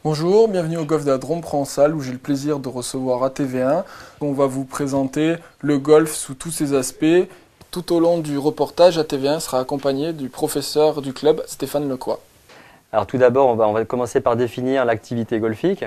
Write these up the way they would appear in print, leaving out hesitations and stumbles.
Bonjour, bienvenue au golf de la Drôme-Provençal où j'ai le plaisir de recevoir ATV1. On va vous présenter le golf sous tous ses aspects. Tout au long du reportage, ATV1 sera accompagné du professeur du club, Stéphane Lecroix. Alors tout d'abord, on va commencer par définir l'activité golfique.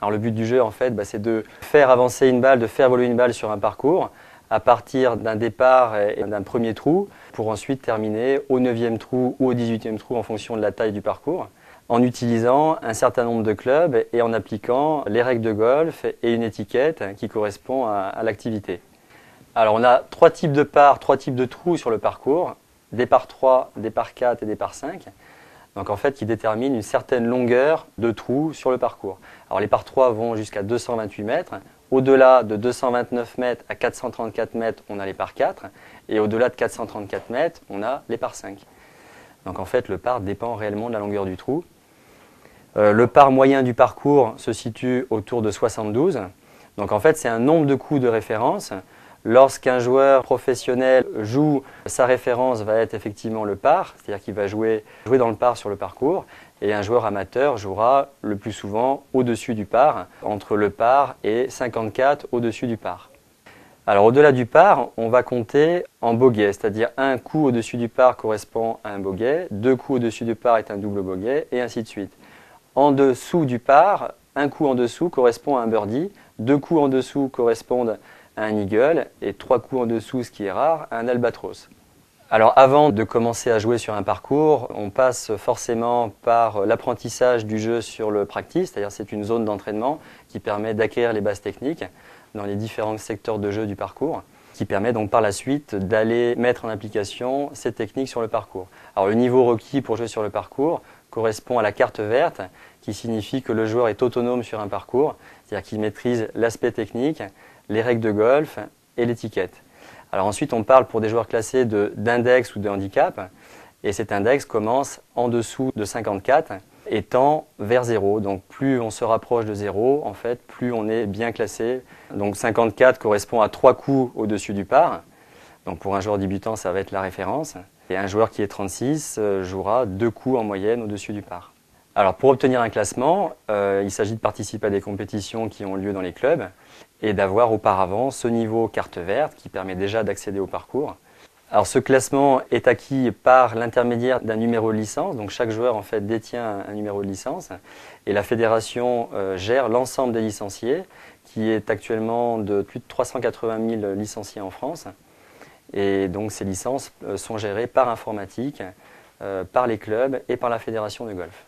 Alors le but du jeu, en fait, c'est de faire avancer une balle, de faire évoluer une balle sur un parcours à partir d'un départ et d'un premier trou pour ensuite terminer au 9e trou ou au 18e trou en fonction de la taille du parcours, en utilisant un certain nombre de clubs et en appliquant les règles de golf et une étiquette qui correspond à l'activité. Alors on a trois types de parts, trois types de trous sur le parcours, des par 3, des par 4 et des par 5. Donc en fait qui déterminent une certaine longueur de trous sur le parcours. Alors les par 3 vont jusqu'à 228 mètres. Au-delà de 229 mètres à 434 mètres, on a les par 4. Et au-delà de 434 mètres, on a les par 5. Donc en fait le par dépend réellement de la longueur du trou. Le par moyen du parcours se situe autour de 72. Donc en fait c'est un nombre de coups de référence. Lorsqu'un joueur professionnel joue, sa référence va être effectivement le par, c'est-à-dire qu'il va jouer dans le par sur le parcours, et un joueur amateur jouera le plus souvent au-dessus du par, entre le par et 54 au-dessus du par. Alors au-delà du par, on va compter en bogey, c'est-à-dire un coup au-dessus du par correspond à un bogey, deux coups au-dessus du par est un double bogey, et ainsi de suite. En dessous du par, un coup en dessous correspond à un birdie, deux coups en dessous correspondent à un eagle et trois coups en dessous, ce qui est rare, à un albatros. Alors avant de commencer à jouer sur un parcours, on passe forcément par l'apprentissage du jeu sur le practice, c'est-à-dire c'est une zone d'entraînement qui permet d'acquérir les bases techniques dans les différents secteurs de jeu du parcours, qui permet donc par la suite d'aller mettre en application ces techniques sur le parcours. Alors le niveau requis pour jouer sur le parcours correspond à la carte verte, qui signifie que le joueur est autonome sur un parcours, c'est-à-dire qu'il maîtrise l'aspect technique, les règles de golf et l'étiquette. Alors ensuite, on parle pour des joueurs classés d'index ou de handicap, et cet index commence en dessous de 54 et tend vers 0. Donc plus on se rapproche de 0, en fait, plus on est bien classé. Donc 54 correspond à 3 coups au-dessus du par. Donc pour un joueur débutant, ça va être la référence. Et un joueur qui est 36 jouera 2 coups en moyenne au-dessus du par. Alors pour obtenir un classement, il s'agit de participer à des compétitions qui ont lieu dans les clubs et d'avoir auparavant ce niveau carte verte qui permet déjà d'accéder au parcours. Alors ce classement est acquis par l'intermédiaire d'un numéro de licence, donc chaque joueur en fait détient un numéro de licence et la fédération gère l'ensemble des licenciés qui est actuellement de plus de 380 000 licenciés en France et donc ces licences sont gérées par informatique, par les clubs et par la fédération de golf.